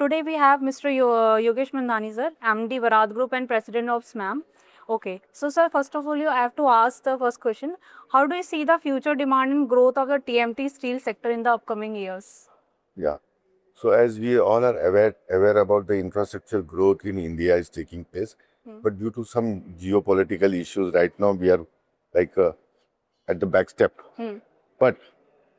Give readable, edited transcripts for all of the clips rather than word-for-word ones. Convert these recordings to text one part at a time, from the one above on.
today we have Mr. Yogesh Mandani, sir, MD Varad Group and President of SMAM. Okay, so sir, first of all, I have to ask the first question. How do you see the future demand and growth of the TMT steel sector in the upcoming years? Yeah. So as we all are aware about the infrastructure growth in India is taking place, but due to some geopolitical issues right now we are like at the back step. But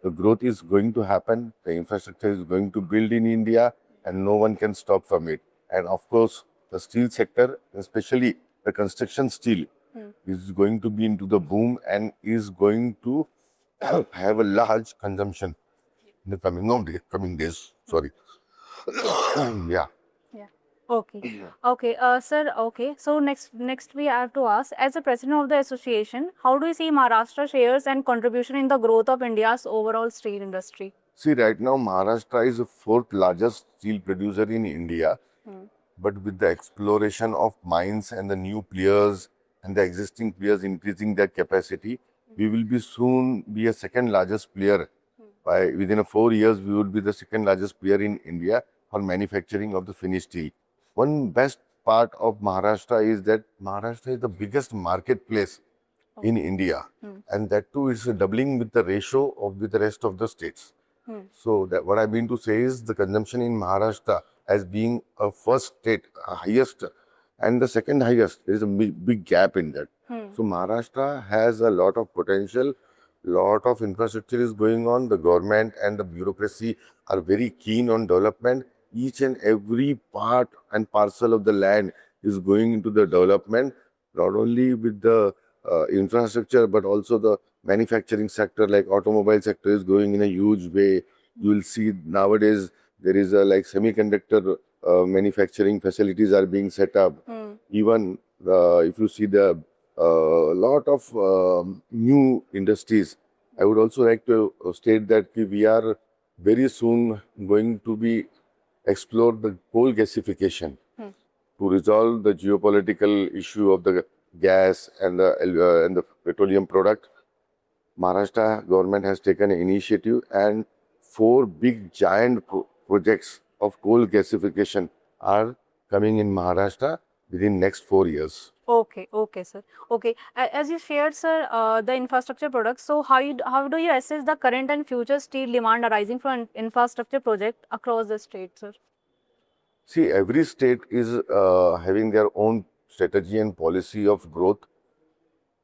the growth is going to happen. The infrastructure is going to build in India, and no one can stop from it. And of course, the steel sector, especially the construction steel, is going to be into the boom and is going to have a large consumption in the coming days. Sorry. Yeah. Yeah. Okay. Okay. Sir. Okay. So next we have to ask, as a president of the association, how do you see Maharashtra shares and contribution in the growth of India's overall steel industry? See, right now Maharashtra is the fourth largest steel producer in India, but with the exploration of mines and the new players and the existing players increasing their capacity, we will be soon be a second largest player. By within 4 years, we would be the second largest player in India for manufacturing of the finished steel. One best part of Maharashtra is that Maharashtra is the biggest marketplace in India, and that too is doubling with the ratio of with the rest of the states. So that what I mean to say is the consumption in Maharashtra as being a first state, highest, and the second highest. There is a big gap in that. So Maharashtra has a lot of potential, lot of infrastructure is going on. The government and the bureaucracy are very keen on development. Each and every part and parcel of the land is going into the development, not only with the infrastructure, but also the manufacturing sector, like automobile sector is going in a huge way. You will see nowadays there is a like semiconductor manufacturing facilities are being set up. Even if you see the lot of new industries. I would also like to state that we are very soon going to be explore the coal gasification to resolve the geopolitical issue of the gas and the petroleum product. Maharashtra government has taken an initiative, and 4 big giant projects of coal gasification are coming in Maharashtra within next 4 years. Okay, okay, sir. Okay, as you shared, sir, the infrastructure products. So, how do you assess the current and future steel demand arising from infrastructure project across the state, sir? See, every state is having their own strategy and policy of growth.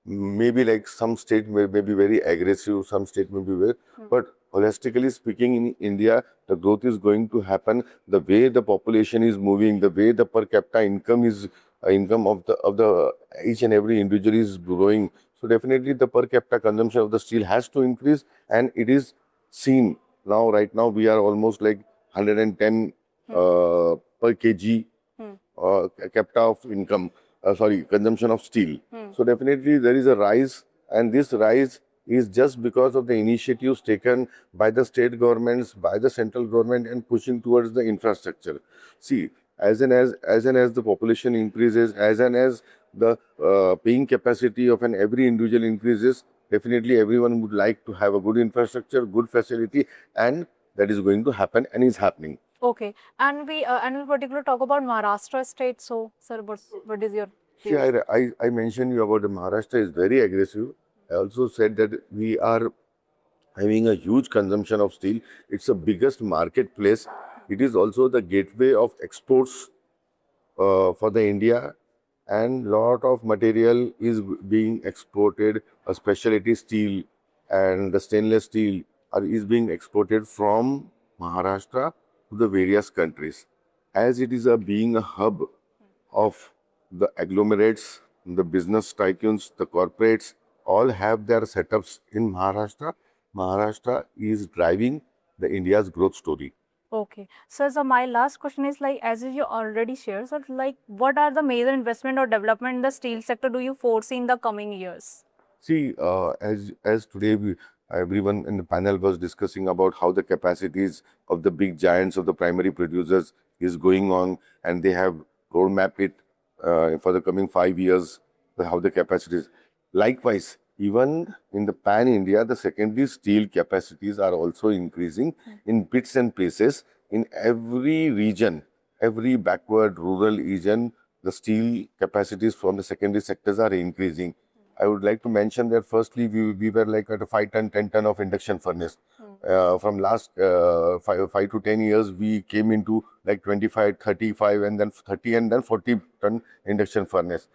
Maybe like some state may be very aggressive, some state may be very, but holistically speaking, in India, the growth is going to happen the way the population is moving, the way the per capita income is income of the each and every individual is growing. So definitely the per capita consumption of the steel has to increase, and it is seen now. Right now, we are almost like 110 per kg capita of income. Consumption of steel. So definitely there is a rise, and this rise is just because of the initiatives taken by the state governments, by the central government, and pushing towards the infrastructure. See, as the population increases, as the paying capacity of an every individual increases, definitely everyone would like to have a good infrastructure, good facility, and that is going to happen and is happening. Okay, and we in particular talk about Maharashtra state. So, sir, what is your See, I mentioned you about the Maharashtra is very aggressive. I also said that we are having a huge consumption of steel. It's the biggest marketplace. It is also the gateway of exports for the India, and lot of material is being exported. A specialty steel and the stainless steel is being exported from Maharashtra to the various countries. As it is being a hub of the agglomerates, the business tycoons, the corporates, all have their setups in Maharashtra. Maharashtra is driving the India's growth story. Okay, so my last question is like, as you already shared, so like, what are the major investment or development in the steel sector do you foresee in the coming years? See, as today everyone in the panel was discussing about how the capacities of the big giants of the primary producers is going on, and they have roadmap it for the coming 5 years, how the capacities. Likewise, even in the pan India, the secondary steel capacities are also increasing in bits and pieces in every region. every backward rural region, the steel capacities from the secondary sectors are increasing. I would like to mention that firstly, we were like at a 5 ton, 10 ton of induction furnace. From last 5 to 10 years, we came into like 25, 35 and then 30 and then 40 ton induction furnace.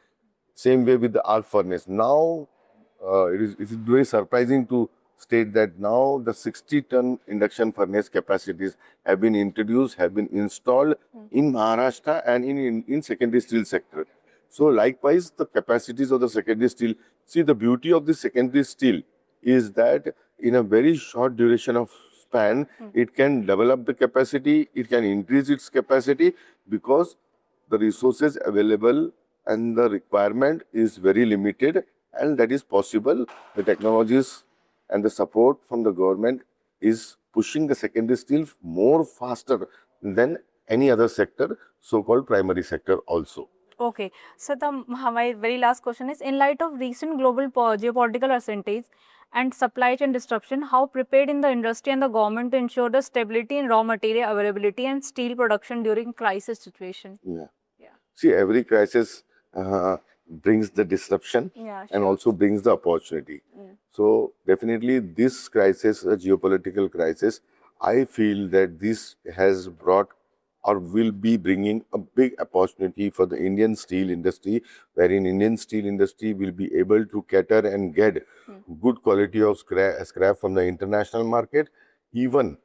Same way with the arc furnace. Now, it is very surprising to state that now the 60-ton induction furnace capacities have been introduced, have been installed in Maharashtra and in secondary steel sector. So likewise, the capacities of the secondary steel, see the beauty of the secondary steel is that in a very short duration of span, it can develop the capacity, it can increase its capacity because the resources available and the requirement is very limited, and that is possible. The technologies and the support from the government is pushing the secondary steel more faster than any other sector, so-called primary sector also. Okay, so my very last question is, in light of recent global geopolitical uncertainties and supply chain disruption, how prepared in the industry and the government to ensure the stability in raw material availability and steel production during crisis situation? Yeah. Yeah. See, every crisis brings the disruption Yeah, and sure. also brings the opportunity. So definitely this crisis, a geopolitical crisis, I feel that this has brought or will be bringing a big opportunity for the Indian steel industry, wherein Indian steel industry will be able to cater and get good quality of scrap from the international market. Even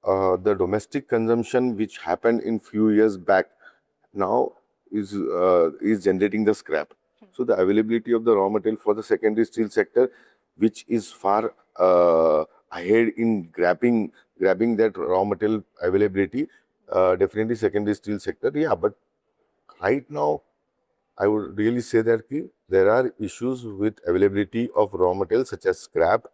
the domestic consumption which happened in few years back now is generating the scrap. So the availability of the raw material for the secondary steel sector, which is far ahead in grabbing that raw material availability, definitely secondary steel sector. Yeah, but right now I would really say that there are issues with availability of raw materials such as scrap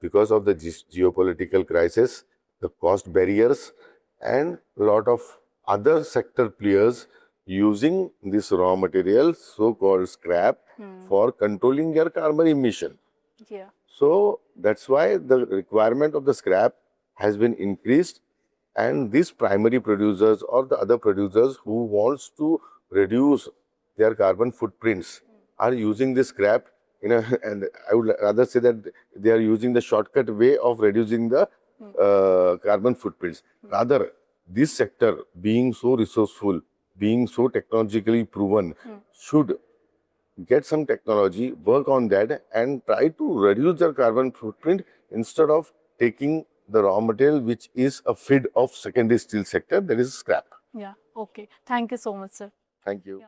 because of the geopolitical crisis, the cost barriers, and a lot of other sector players using this raw material, so-called scrap, for controlling their carbon emission. Yeah. So that's why the requirement of the scrap has been increased, and these primary producers or the other producers who wants to reduce their carbon footprints are using this scrap and I would rather say that they are using the shortcut way of reducing the carbon footprints. Rather, this sector being so resourceful, being so technologically proven, should get some technology, work on that and try to reduce their carbon footprint instead of taking the raw material which is a feed of secondary steel sector, that is scrap. Yeah. Okay. Thank you so much, sir. Thank you. Yeah.